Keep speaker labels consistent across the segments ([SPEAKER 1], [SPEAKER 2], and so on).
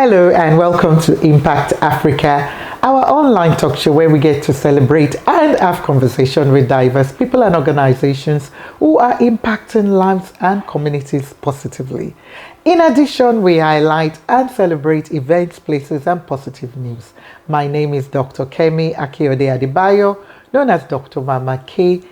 [SPEAKER 1] Hello and welcome to Impact Africa, our online talk show where we get to celebrate and have conversation with diverse people and organizations who are impacting lives and communities positively. In addition, we highlight and celebrate events, places and positive news. My name is Dr. Kemi Akeode Adebayo, known as Dr. Mama K.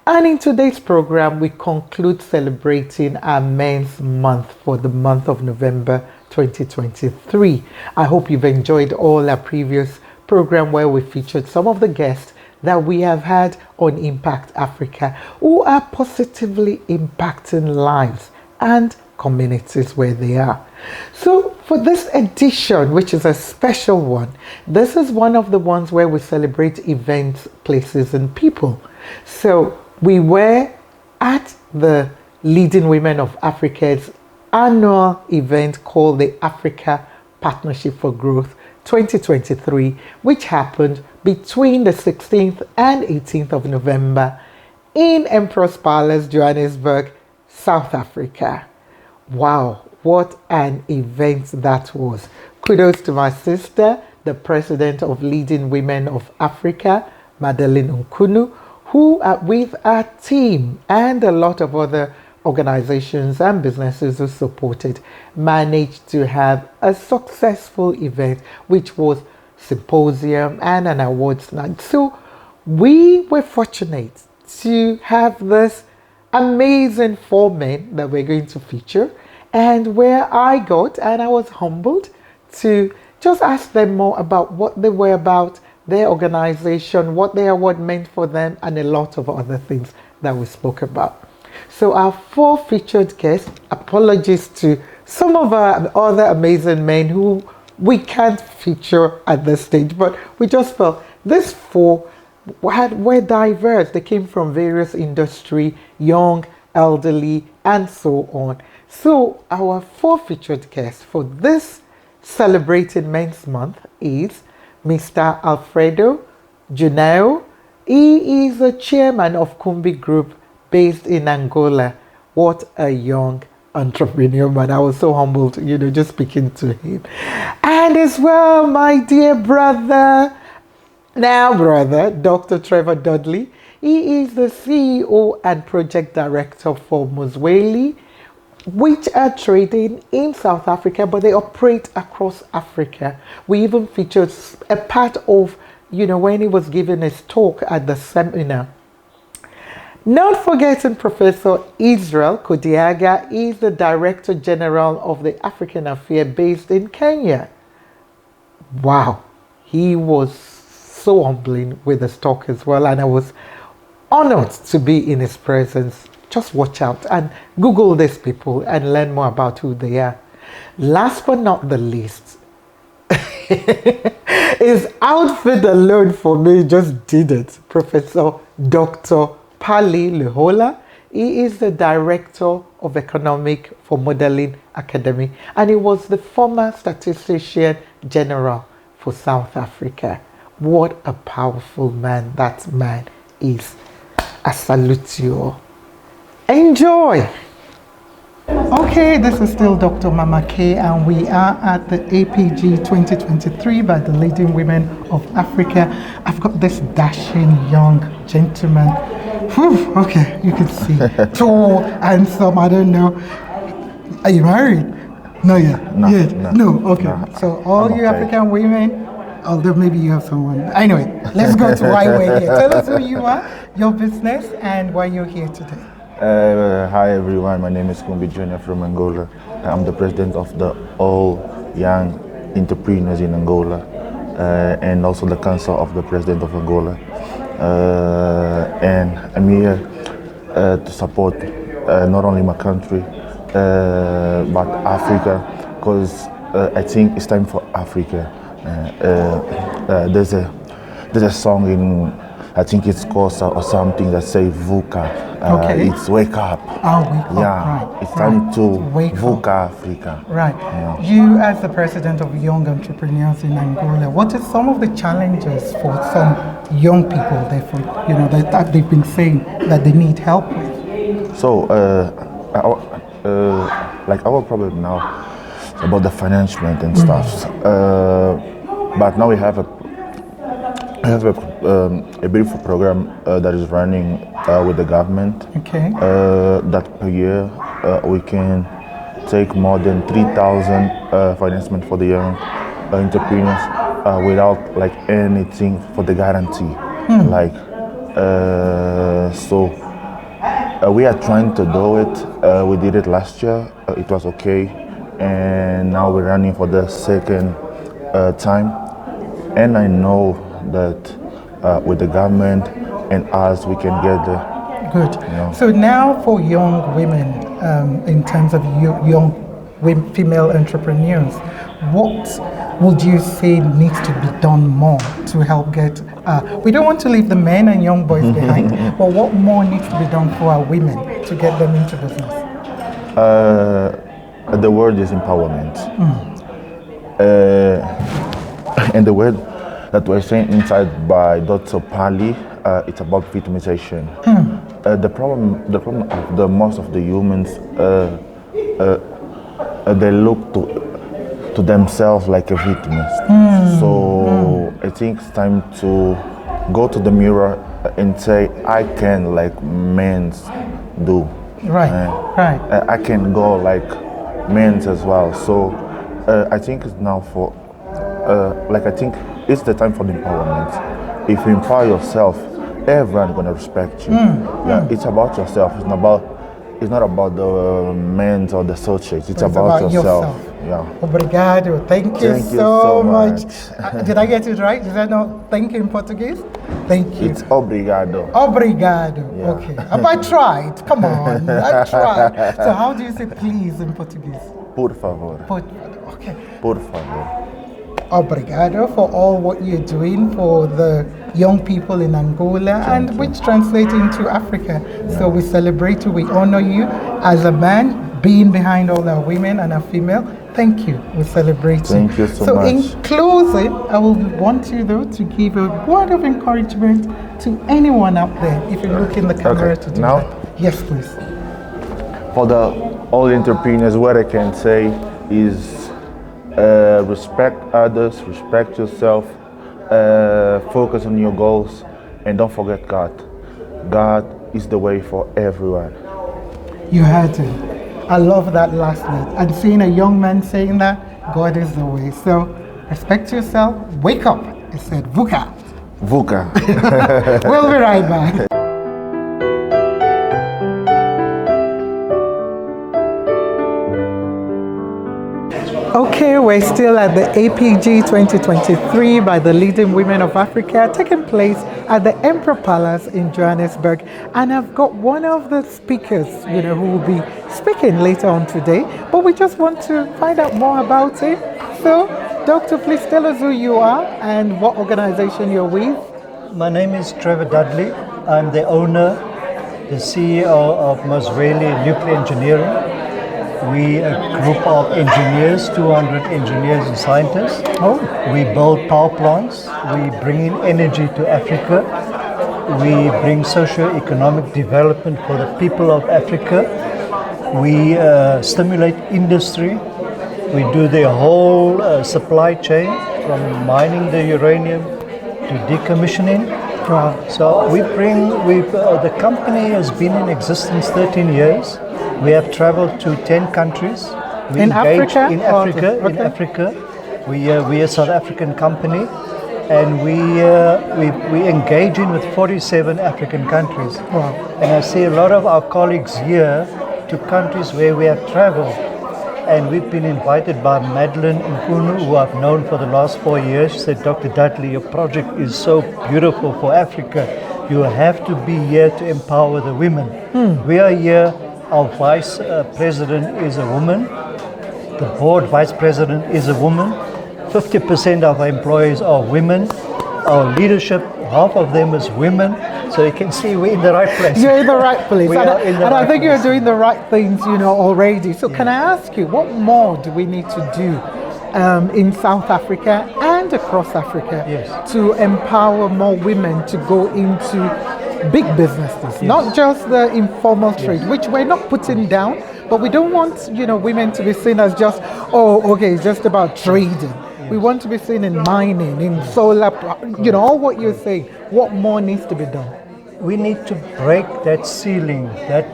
[SPEAKER 1] And in today's program, we conclude celebrating our Men's Month for the month of November 2023. I hope you've enjoyed all our previous program where we featured some of the guests that we have had on Impact Africa who are positively impacting lives and communities where they are. So for this edition, which is a special one, this is one of the ones where we celebrate events, places and people. So we were at the Leading Women of Africa's annual event called the Africa Partnership for Growth 2023, which happened between the 16th and 18th of November in Emperor's Palace, Johannesburg, South Africa. Wow, what an event that was. Kudos to my sister, the president of Leading Women of Africa, Madeleine Nkunu, who with our team and a lot of other organizations and businesses who supported managed to have a successful event, which was symposium and an awards night. So we were fortunate to have this amazing four men that we're going to feature, and where I got and I was humbled to just ask them more about what they were about, their organization, what the award meant for them, and a lot of other things that we spoke about. So our four featured guests, apologies to some of our other amazing men who we can't feature at this stage, but we just felt these four were diverse. They came from various industry, young, elderly, and so on. So our four featured guests for this celebrated Men's Month is Mr. Alfredo Junao. He is the chairman of Cumbi Group based in Angola. What a young entrepreneur, man. I was so humbled, just speaking to him. And as well, my dear brother, Dr. Trevor Dudley. He is the CEO and project director for Mozweli, which are trading in South Africa, but they operate across Africa. We even featured a part of, when he was giving his talk at the seminar. Not forgetting Professor Israel Kodiaga is the Director General of the African Affairs based in Kenya. Wow, he was so humbling with his talk as well, and I was honored to be in his presence. Just watch out and Google these people and learn more about who they are. Last but not the least, his outfit alone for me just did it. Professor Dr. Pali Lehohla. He is the Director of Economic for Modeling Academy, and he was the former Statistician General for South Africa. What a powerful man that man is. I salute you all. Enjoy! Okay, this is still Dr. Mama K, and we are at the APG 2023 by the Leading Women of Africa. I've got this dashing young gentleman. Whew, okay, you can see. Tall, handsome, I don't know. Are you married? No, yet. No, okay. No, so all you African women, although maybe you have someone. Anyway, let's go to why we're here. Tell us who you are, your business, and why you're here today.
[SPEAKER 2] Hi everyone, my name is Cumbi Jr. from Angola. I'm the president of the All Young Entrepreneurs in Angola, and also the Council of the President of Angola. And I'm here to support not only my country, but Africa, because I think it's time for Africa. There's a song in, I think it's Kosa or something that says VUCA. It's wake up.
[SPEAKER 1] Oh, wake up.
[SPEAKER 2] Yeah,
[SPEAKER 1] right.
[SPEAKER 2] it's time to
[SPEAKER 1] wake
[SPEAKER 2] VUCA
[SPEAKER 1] up.
[SPEAKER 2] Africa.
[SPEAKER 1] Right.
[SPEAKER 2] Yeah.
[SPEAKER 1] You, as the president of Young Entrepreneurs in Angola, what are some of the challenges for some young people, therefore, that they've been saying that they need help with?
[SPEAKER 2] So, our problem now, about the financement and stuff. But now we have a beautiful program that is running with the government.
[SPEAKER 1] Okay.
[SPEAKER 2] That per year we can take more than 3,000 financement for the young entrepreneurs without like anything for the guarantee. Like so we are trying to do it. We did it last year. It was okay, and now we're running for the second time. And I know that with the government and us, we can get there.
[SPEAKER 1] Good.
[SPEAKER 2] You know.
[SPEAKER 1] So now for young women, in terms of young female entrepreneurs, what would you say needs to be done more to help get, we don't want to leave the men and young boys behind, but what more needs to be done for our women to get them into business?
[SPEAKER 2] The word is empowerment. And the word that we're saying inside by Dr. Pali, it's about victimization. The problem of the most of the humans, they look to themselves like a victimist. So I think it's time to go to the mirror and say, I can like men do.
[SPEAKER 1] Right.
[SPEAKER 2] I can go like men as well. So I think it's now for, I think it's the time for the empowerment. If you empower yourself, everyone's gonna respect you. Yeah, it's about yourself. It's not about the men or the associates. It's about yourself. Yeah.
[SPEAKER 1] Obrigado. Thank you so much. Did I get it right? Did I know thank you in Portuguese? Thank you.
[SPEAKER 2] It's obrigado.
[SPEAKER 1] Obrigado.
[SPEAKER 2] Yeah.
[SPEAKER 1] Okay. Have I tried? Come on. I tried. So how do you say please in Portuguese?
[SPEAKER 2] Por favor.
[SPEAKER 1] Okay.
[SPEAKER 2] Por favor.
[SPEAKER 1] Obrigado for all what you're doing for the young people in Angola and which translates into Africa. So we celebrate you, we honor you as a man being behind all our women and our female. Thank you. We celebrate you.
[SPEAKER 2] Thank you so
[SPEAKER 1] So
[SPEAKER 2] much.
[SPEAKER 1] in closing, I will want you though to give a word of encouragement to anyone out there. If you look in the camera to do
[SPEAKER 2] now?
[SPEAKER 1] that. Yes, please.
[SPEAKER 2] For all entrepreneurs, what I can say is respect others, respect yourself, focus on your goals, and don't forget God. God is the way for everyone.
[SPEAKER 1] You heard it. I love that last bit. And seeing a young man saying that, God is the way. So respect yourself, wake up. It said VUCA.
[SPEAKER 2] VUCA.
[SPEAKER 1] We'll be right back. Okay, we're still at the APG 2023 by the leading women of Africa, taking place at the Emperor Palace in Johannesburg. And I've got one of the speakers, who will be speaking later on today, but we just want to find out more about him. So, Doctor, please tell us who you are and what organization you're with.
[SPEAKER 3] My name is Trevor Dudley. I'm the owner, the CEO of Mozweli Nuclear Engineering. We are a group of engineers, 200 engineers and scientists. We build power plants. We bring in energy to Africa. We bring socio-economic development for the people of Africa. We stimulate industry. We do the whole supply chain from mining the uranium to decommissioning. So the company has been in existence 13 years. We have traveled to 10 countries. We
[SPEAKER 1] in Africa?
[SPEAKER 3] In Africa.
[SPEAKER 1] Okay.
[SPEAKER 3] In Africa. We are a South African company, and we engage in with 47 African countries.
[SPEAKER 1] Wow.
[SPEAKER 3] And I see a lot of our colleagues here to countries where we have traveled. And we've been invited by Madeline Nkunu, who I've known for the last 4 years. She said, Dr. Dudley, your project is so beautiful for Africa. You have to be here to empower the women. We are here. Our vice president is a woman. The board vice president is a woman. 50% of our employees are women. Our leadership, half of them is women. So you can see we're in the right place.
[SPEAKER 1] You're in the right place.
[SPEAKER 3] And
[SPEAKER 1] I think you're doing the right things, already. So can I ask you, what more do we need to do in South Africa and across Africa to empower more women to go into big businesses, not just the informal trade, which we're not putting down, But we don't want, women to be seen as just, oh, okay, it's just about trading. We want to be seen in mining, in solar, all what you're saying. What more needs to be done?
[SPEAKER 3] We need to break that ceiling, that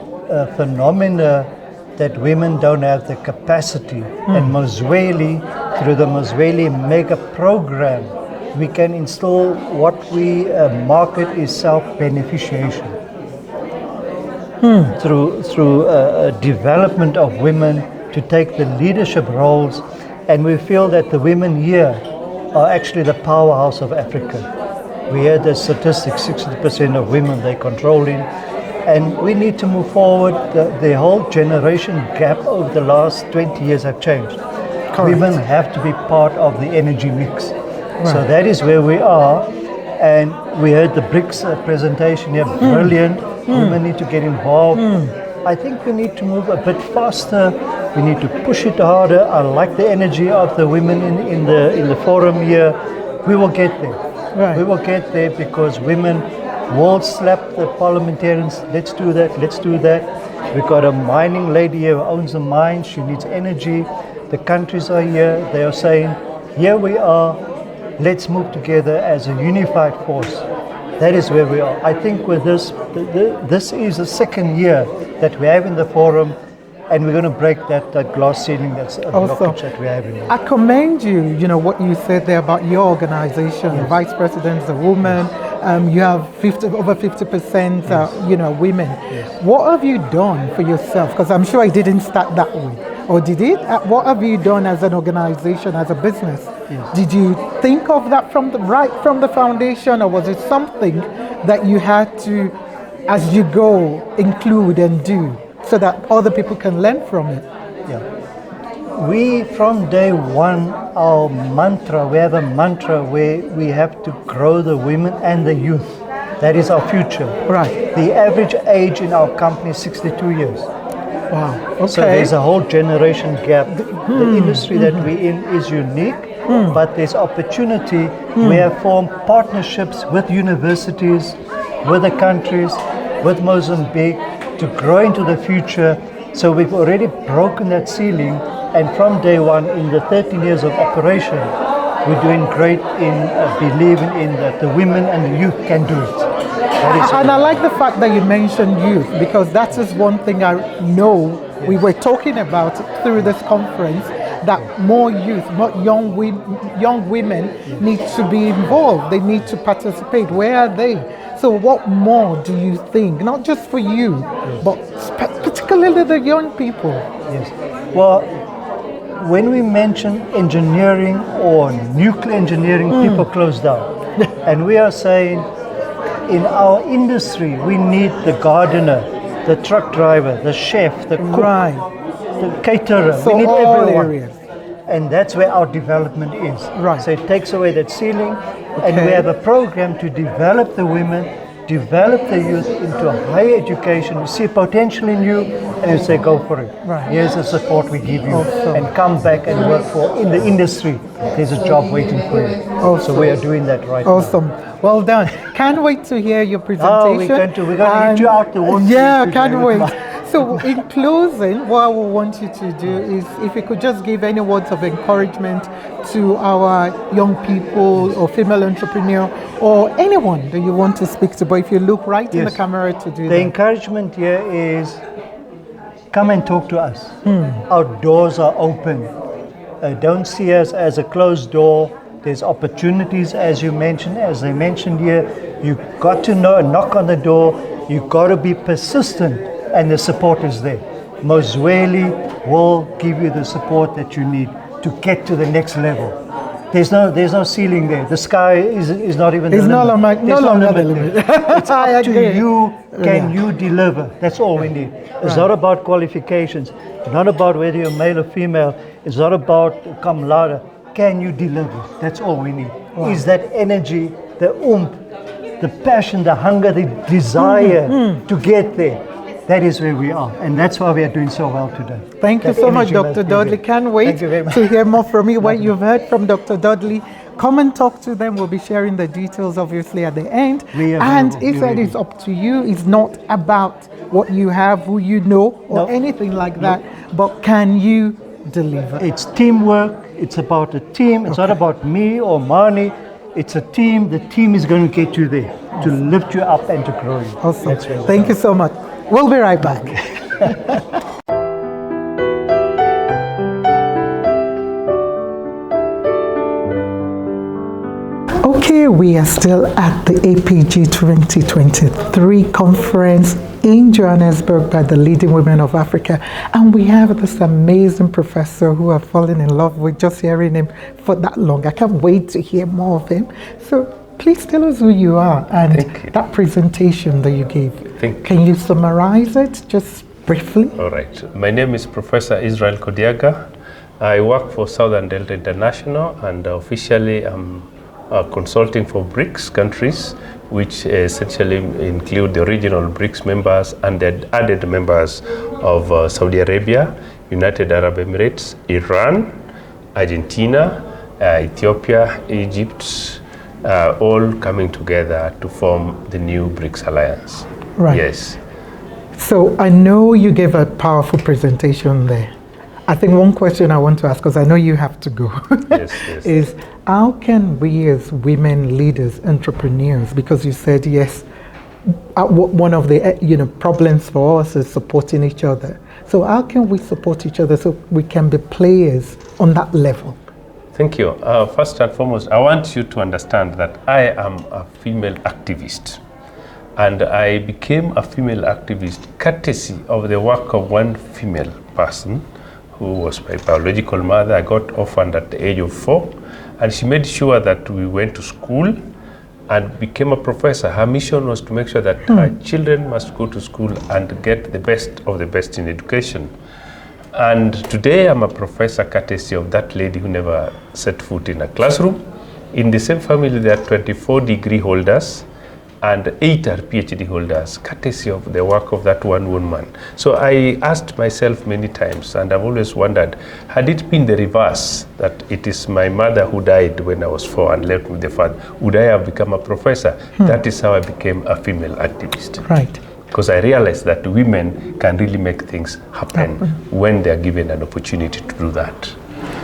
[SPEAKER 3] phenomena that women don't have the capacity. And Mozweli, through the Mozweli mega program, we can install what we market is self-beneficiation. Through development of women to take the leadership roles, and we feel that the women here are actually the powerhouse of Africa. We heard the statistics, 60% of women they're controlling, and we need to move forward. The whole generation gap over the last 20 years have changed.
[SPEAKER 1] Correct.
[SPEAKER 3] Women have to be part of the energy mix.
[SPEAKER 1] Right.
[SPEAKER 3] So that is where we are, and we heard the BRICS presentation here, brilliant. Women need to get involved. I think we need to move a bit faster. We need to push it harder. I like the energy of the women in the forum here. We will get there.
[SPEAKER 1] Right.
[SPEAKER 3] We will get there because women will slap the parliamentarians. Let's do that. Let's do that. We've got a mining lady here who owns a mine. She needs energy. The countries are here. They are saying, here we are. Let's move together as a unified force. That is where we are. I think with this, this is the second year that we have in the forum, and we're going to break that glass ceiling that's a blockage that we have in there.
[SPEAKER 1] I commend you, what you said there about your organization.
[SPEAKER 3] Yes.
[SPEAKER 1] Vice President is a woman. You have over 50%, women.
[SPEAKER 3] Yes.
[SPEAKER 1] What have you done for yourself? Because I'm sure it didn't start that way. Or did it? What have you done as an organization, as a business?
[SPEAKER 3] Yes.
[SPEAKER 1] Did you think of that from the foundation, or was it something that you had to, as you go, include and do so that other people can learn from it?
[SPEAKER 3] Yeah. We, from day one, our mantra, we have a mantra where we have to grow the women and the youth. That is our future.
[SPEAKER 1] Right.
[SPEAKER 3] The average age in our company is 62 years.
[SPEAKER 1] Wow. Okay.
[SPEAKER 3] So there's a whole generation gap. The industry that we're in is unique, but there's opportunity. We have formed partnerships with universities, with the countries, with Mozambique to grow into the future. So we've already broken that ceiling, and from day one, in the 13 years of operation, we're doing great in believing in that the women and the youth can do it.
[SPEAKER 1] And I like the fact that you mentioned youth, because that is one thing I know we were talking about through this conference, that more youth, more young women need to be involved. They need to participate. Where are they? So what more do you think, not just for you, but particularly the young people?
[SPEAKER 3] Yes. Well, when we mention engineering or nuclear engineering, people close down. And we are saying, in our industry, we need the gardener, the truck driver, the chef, the cook, the caterer.
[SPEAKER 1] So
[SPEAKER 3] we need
[SPEAKER 1] all
[SPEAKER 3] everyone.
[SPEAKER 1] areas.
[SPEAKER 3] And that's where our development is.
[SPEAKER 1] Right.
[SPEAKER 3] So it takes away that ceiling, and we have a program to develop the women, develop the youth into higher education. We see potential in you, and you say, go for it.
[SPEAKER 1] Right.
[SPEAKER 3] Here's the support we give you,
[SPEAKER 1] Awesome.
[SPEAKER 3] and come back and work for in the industry. There's a job waiting for you.
[SPEAKER 1] Awesome.
[SPEAKER 3] So we are doing that right
[SPEAKER 1] Awesome. Well done. Can't wait to hear your presentation.
[SPEAKER 3] Oh, we're going to lead you out the water.
[SPEAKER 1] Yeah, can't wait. So in closing, what I would want you to do is, if you could just give any words of encouragement to our young people or female entrepreneur or anyone that you want to speak to, but if you look right in the camera to do
[SPEAKER 3] the
[SPEAKER 1] that.
[SPEAKER 3] encouragement here is, come and talk to us. Our doors are open. Don't see us as a closed door. There's opportunities, as you mentioned, as they mentioned here. You've got to know, knock on the door. You've got to be persistent, and the support is there. Mozweli will give you the support that you need to get to the next level. There's no ceiling there. The sky is not even the limit.
[SPEAKER 1] No longer the limit.
[SPEAKER 3] It's up to you. Can you deliver? That's all we need. It's not about qualifications. It's not about whether you're male or female. It's not about cum laude. Can you deliver? That's all we need. Is that energy, the the passion, the hunger, the desire to get there. That is where we are, and that's why we are doing so well today.
[SPEAKER 1] Thank you so much, Dr. Dudley. Can't wait to hear more from you. What you've heard from Dr. Dudley, come and talk to them. We'll be sharing the details, obviously, at the end. And he said it's up to you. It's not about what you have, who you know, or anything like that. But can you deliver?
[SPEAKER 3] It's teamwork. It's about a team. It's not about me or money. It's a team. The team is going to get you there, to lift you up and to grow you.
[SPEAKER 1] Awesome. Thank you so much. We'll be right back. Okay, we are still at the APG 2023 conference in Johannesburg by the leading women of Africa, and we have this amazing professor who I've fallen in love with just hearing him for that long. I can't wait to hear more of him. So please tell us who you are and that presentation that you gave. Can you summarize it just briefly?
[SPEAKER 4] All right. My name is Professor Israel Kodiaga. I work for Southern Delta International, and officially I'm consulting for BRICS countries, which essentially include the regional BRICS members and the added members of Saudi Arabia, United Arab Emirates, Iran, Argentina, Ethiopia, Egypt, all coming together to form the new BRICS alliance.
[SPEAKER 1] Right.
[SPEAKER 4] Yes.
[SPEAKER 1] So I know you gave a powerful presentation there. I think one question I want to ask, because I know you have to go, is how can we as women leaders, entrepreneurs, because you said, yes, one of the problems for us is supporting each other. So how can we support each other so we can be players on that level?
[SPEAKER 4] Thank you. First and foremost, I want you to understand that I am a female activist. And I became a female activist courtesy of the work of one female person who was my biological mother. I got orphaned at the age of 4, and she made sure that we went to school and became a professor. Her mission was to make sure that her children must go to school and get the best of the best in education. And today I'm a professor courtesy of that lady who never set foot in a classroom. In the same family there are 24 degree holders and 8 are PhD holders, courtesy of the work of that one woman. So I asked myself many times, and I've always wondered, had it been the reverse, that it is my mother who died when I was 4 and left with the father, would I have become a professor? That is how I became a female activist.
[SPEAKER 1] Right.
[SPEAKER 4] Because I realized that women can really make things happen when they're given an opportunity to do that.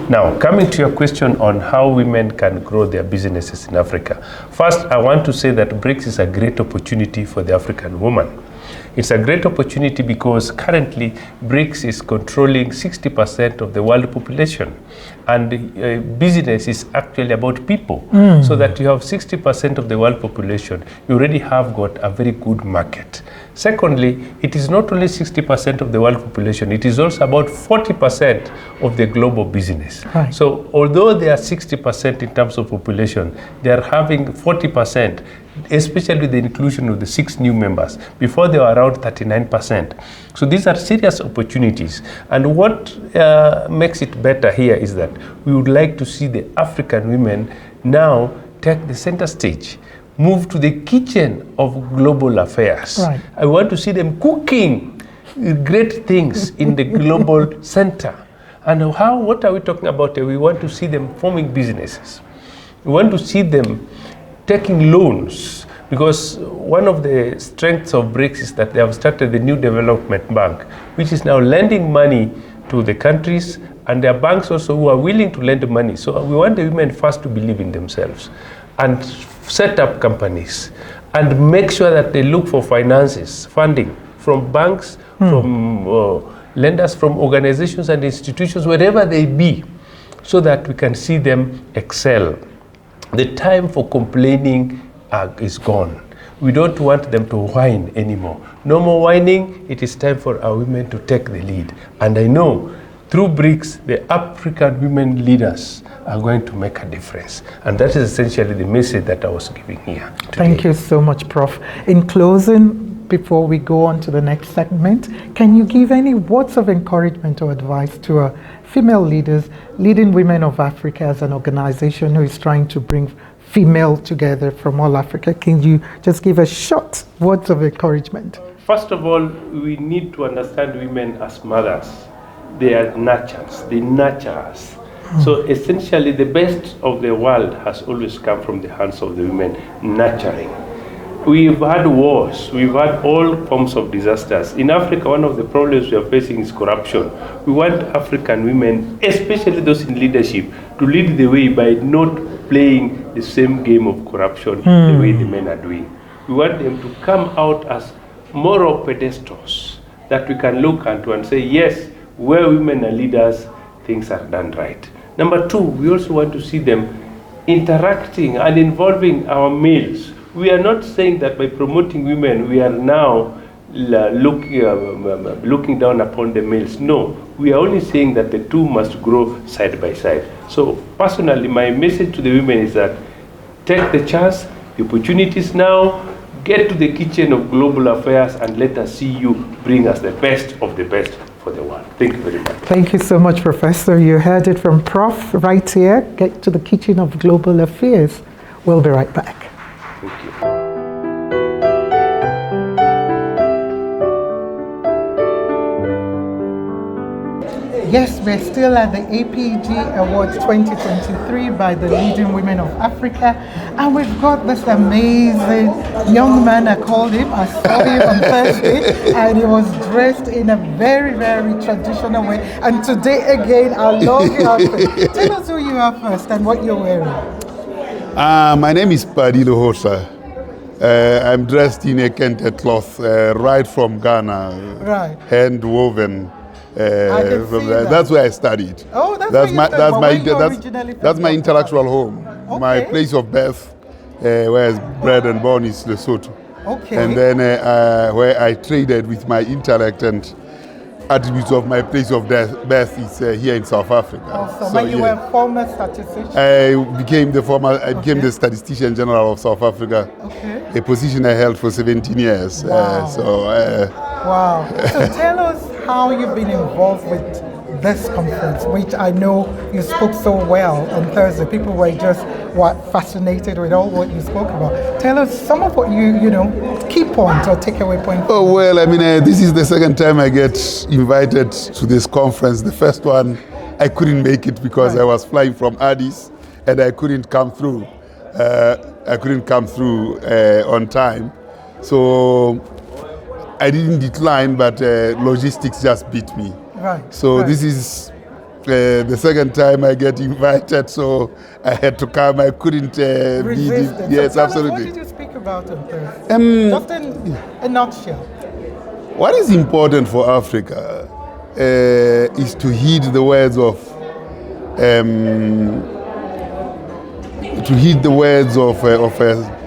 [SPEAKER 4] Now, coming to your question on how women can grow their businesses in Africa. First, I want to say that BRICS is a great opportunity for the African woman. It's a great opportunity because currently BRICS is controlling 60% of the world population. And business is actually about people. So that you have 60% of the world population, you already have got a very good market. Secondly, it is not only 60% of the world population, it is also about 40% of the global business.
[SPEAKER 1] Right.
[SPEAKER 4] So although they are 60% in terms of population, they are having 40%, especially with the inclusion of the 6 new members. Before they were around 39%. So these are serious opportunities. And what makes it better here is that we would like to see the African women now take the center stage, move to the kitchen of global affairs.
[SPEAKER 1] Right.
[SPEAKER 4] I want to see them cooking great things in the global center. And what are we talking about? We want to see them forming businesses. We want to see them taking loans, because one of the strengths of BRICS is that they have started the New Development Bank, which is now lending money to the countries, and there are banks also who are willing to lend money. So we want the women first to believe in themselves and set up companies and make sure that they look for funding from banks, from lenders, from organizations and institutions, wherever they be, so that we can see them excel. The time for complaining is gone. We don't want them to whine anymore. No more whining. It is time for our women to take the lead. And I know through BRICS, the African women leaders are going to make a difference. And that is essentially the message that I was giving here today.
[SPEAKER 1] Thank you so much, Prof. In closing, before we go on to the next segment, can you give any words of encouragement or advice to our female leaders, leading women of Africa as an organization who is trying to bring female together from all Africa? Can you just give a short words of encouragement?
[SPEAKER 4] First of all, we need to understand women as mothers. They are nurturers. They nurture us. So essentially, the best of the world has always come from the hands of the women nurturing. We've had wars, we've had all forms of disasters. In Africa, one of the problems we are facing is corruption. We want African women, especially those in leadership, to lead the way by not playing the same game of corruption the way the men are doing. We want them to come out as moral pedestals that we can look into and say, yes, where women are leaders, things are done right. Number two, we also want to see them interacting and involving our males. We are not saying that by promoting women, we are now looking down upon the males. No, we are only saying that the two must grow side by side. So personally, my message to the women is that take the chance, the opportunities now, get to the kitchen of global affairs and let us see you bring us the best of the best for the world. Thank you very much.
[SPEAKER 1] Thank you so much, Professor. You heard it from Prof right here. Get to the kitchen of global affairs. We'll be right back.
[SPEAKER 4] Thank you.
[SPEAKER 1] Yes, we're still at the APG Awards 2023 by the leading women of Africa, and we've got this amazing young man. I called him, I saw him on Thursday, and he was dressed in a very, very traditional way. And today again, I love your outfit. Tell us who you are first and what you're wearing.
[SPEAKER 5] My name is Pali Lehohla. I'm dressed in a kente cloth right from Ghana,
[SPEAKER 1] Right.
[SPEAKER 5] hand woven. That's where I studied.
[SPEAKER 1] Oh, that's my
[SPEAKER 5] intellectual home.
[SPEAKER 1] Okay.
[SPEAKER 5] My place of birth, where I was bred and born, is Lesotho.
[SPEAKER 1] Okay.
[SPEAKER 5] And then where I traded with my intellect and attributes of my place of birth is here in South Africa.
[SPEAKER 1] Awesome. So you were a former statistician?
[SPEAKER 5] I became the Statistician General of South Africa.
[SPEAKER 1] Okay.
[SPEAKER 5] A position I held for 17 years.
[SPEAKER 1] Wow. Wow. So tell us how you've been involved with this conference, which I know you spoke so well on Thursday. People were just fascinated with all what you spoke about. Tell us some of what you key points or takeaway points.
[SPEAKER 5] Oh, well, I mean, this is the second time I get invited to this conference. The first one, I couldn't make it because I was flying from Addis and I couldn't come through. On time. So I didn't decline, but logistics just beat me.
[SPEAKER 1] Right.
[SPEAKER 5] So this is the second time I get invited, so I had to come. I couldn't
[SPEAKER 1] resist it.
[SPEAKER 5] Yes,
[SPEAKER 1] so
[SPEAKER 5] absolutely.
[SPEAKER 1] What did you speak about on Thursday? Just in a nutshell.
[SPEAKER 5] What is important for Africa is to heed the words of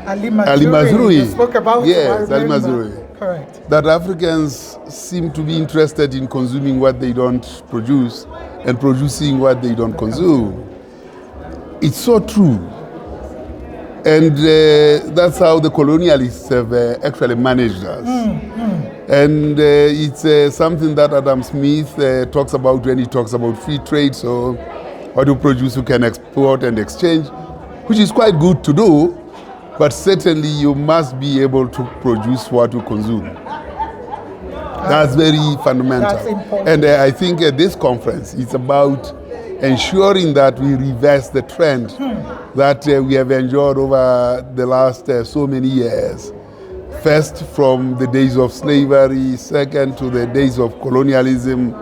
[SPEAKER 1] Ali
[SPEAKER 5] Mazrui.
[SPEAKER 1] You spoke about
[SPEAKER 5] yes, Ali Mazrui.
[SPEAKER 1] Correct.
[SPEAKER 5] That Africans seem to be interested in consuming what they don't produce and producing what they don't consume. It's so true. And that's how the colonialists have actually managed us. And it's something that Adam Smith talks about when he talks about free trade. So what you produce, you can export and exchange, which is quite good to do. But certainly you must be able to produce what you consume. That's very fundamental.
[SPEAKER 1] That's important.
[SPEAKER 5] And I think at this conference, it's about ensuring that we reverse the trend that we have enjoyed over the last so many years. First, from the days of slavery, second, to the days of colonialism,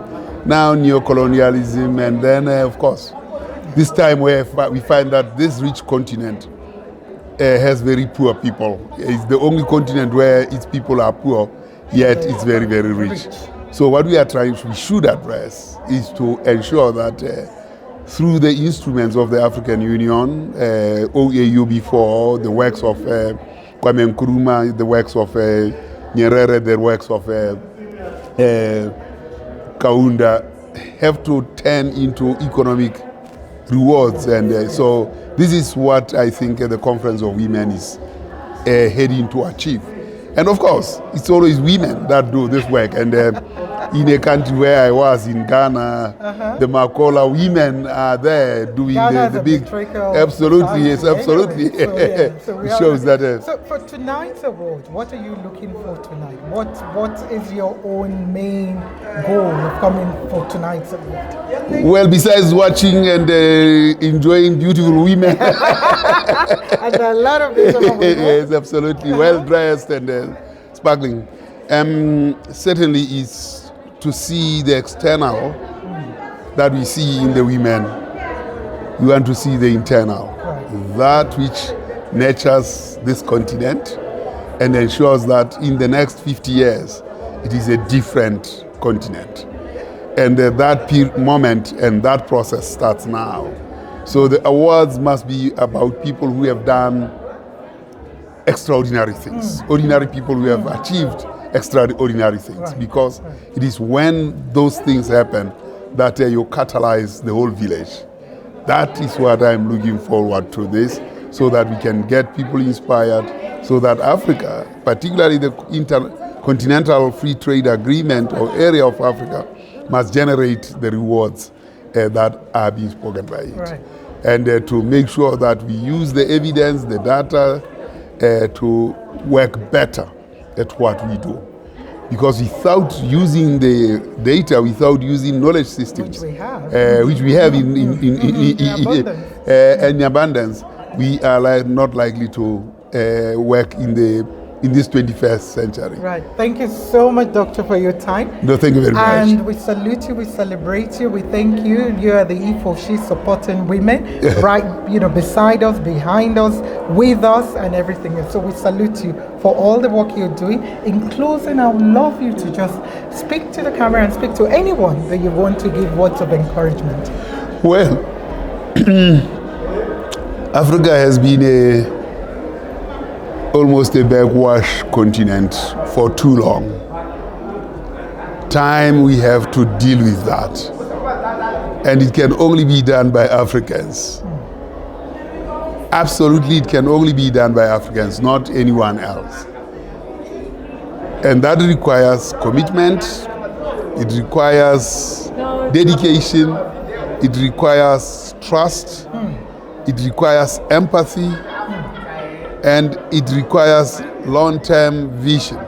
[SPEAKER 5] now neo-colonialism, and then, of course, this time where we find that this rich continent has very poor people. It's the only continent where its people are poor, yet it's very, very rich. So what we should address is to ensure that through the instruments of the African Union, OAU before, the works of Kwame Nkrumah, the works of Nyerere, the works of Kaunda, have to turn into economic rewards. And so this is what I think the Conference of Women is heading to achieve. And of course, it's always women that do this work. And in a country where I was, in Ghana, the Makola women are there doing the big... Absolutely, yes, absolutely.
[SPEAKER 1] Anyway, so
[SPEAKER 5] it shows that...
[SPEAKER 1] so for tonight's award, what are you looking for tonight? What is your own main goal coming for tonight's event?
[SPEAKER 5] Well, besides watching and enjoying beautiful women,
[SPEAKER 1] And a lot of these women.
[SPEAKER 5] yes, absolutely, well dressed and sparkling. Certainly, is to see the external that we see in the women. We want to see the internal, that which nurtures this continent and ensures that in the next 50 years, it is a different continent. And that moment and that process starts now. So the awards must be about people who have done extraordinary things, ordinary people who have achieved extraordinary things, because it is when those things happen that you catalyze the whole village. That is what I'm looking forward to this, so that we can get people inspired, so that Africa, particularly the Intercontinental Free Trade Agreement or area of Africa, must generate the rewards that are being spoken by it.
[SPEAKER 1] Right.
[SPEAKER 5] And to make sure that we use the evidence, the data, to work better at what we do. Because without using the data, without using knowledge systems, which we have in abundance, we are not likely to work in this 21st century.
[SPEAKER 1] Right. Thank you so much, Doctor, for your time.
[SPEAKER 5] No, thank you very much.
[SPEAKER 1] And we salute you, we celebrate you, we thank you. You are the E4She supporting women, right, beside us, behind us, with us, and everything else. So we salute you for all the work you're doing. In closing, I would love you to just speak to the camera and speak to anyone that you want to give words of encouragement.
[SPEAKER 5] Well, Africa has been almost a backwash continent for too long. Time we have to deal with that. And it can only be done by Africans. Absolutely, it can only be done by Africans, not anyone else. And that requires commitment, it requires dedication, it requires trust, it requires empathy, and it requires long-term vision.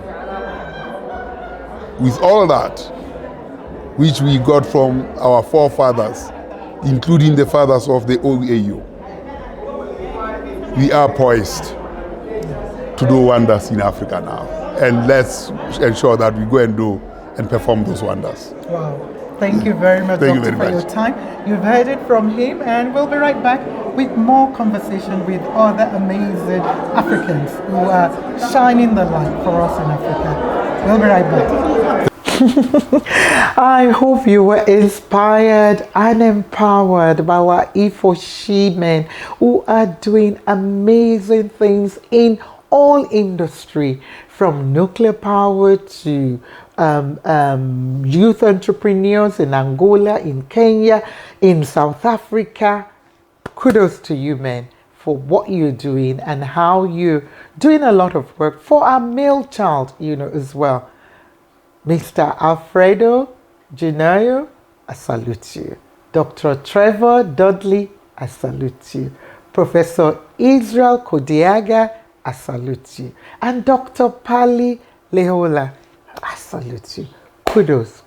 [SPEAKER 5] With all that, which we got from our forefathers, including the fathers of the OAU, we are poised to do wonders in Africa now. And let's ensure that we go and do and perform those wonders.
[SPEAKER 1] Wow. Thank you very much, Doctor, for your time. You've heard it from him, and we'll be right back with more conversation with other amazing Africans who are shining the light for us in Africa. We'll be right back. I hope you were inspired and empowered by our E4She men who are doing amazing things in all industry, from nuclear power to youth entrepreneurs in Angola, in Kenya, in South Africa. Kudos to you, men, for what you're doing and how you're doing a lot of work for our male child, as well. Mr. Alfredo, I salute you. Dr. Trevor, Dudley, I salute you. Professor Israel Kodiaga, I salute you. And Dr. Pali, Lehohla, I salute you. Kudos.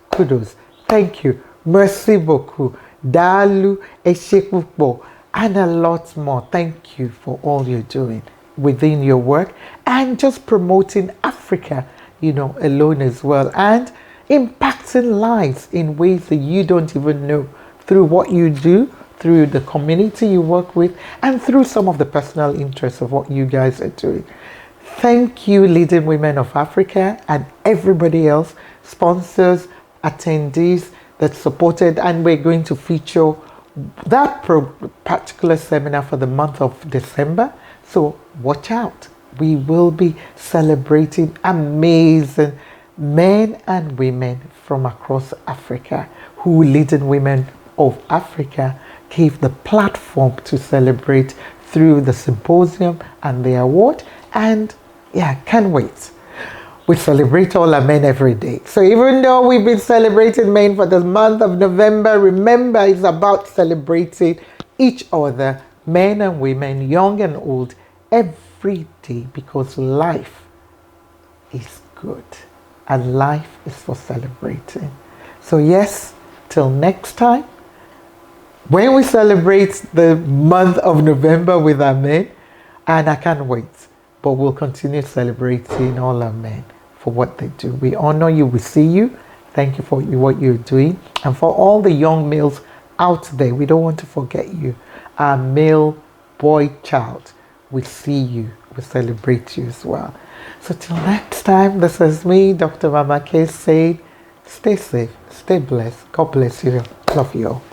[SPEAKER 1] Thank you. Merci beaucoup. Dalu, Eshekupo, and a lot more. Thank you for all you're doing within your work and just promoting Africa, alone as well, and impacting lives in ways that you don't even know through what you do, through the community you work with, and through some of the personal interests of what you guys are doing. Thank you, leading women of Africa, and everybody else, sponsors, attendees that supported, and we're going to feature that particular seminar for the month of December. So watch out. We will be celebrating amazing men and women from across Africa who, leading women of Africa, gave the platform to celebrate through the symposium and the award. And can't wait. We celebrate all our men every day. So even though we've been celebrating men for the month of November, remember it's about celebrating each other, men and women, young and old, every day, because life is good and life is for celebrating. So yes, till next time, when we celebrate the month of November with our men, and I can't wait, but we'll continue celebrating all our men for what they do. We honor you, we see you. Thank you for what you're doing. And for all the young males out there, we don't want to forget you. Our male boy child, we see you, we celebrate you as well. So till next time, this is me, Dr. Mamake, saying, stay safe, stay blessed. God bless you. Love you all.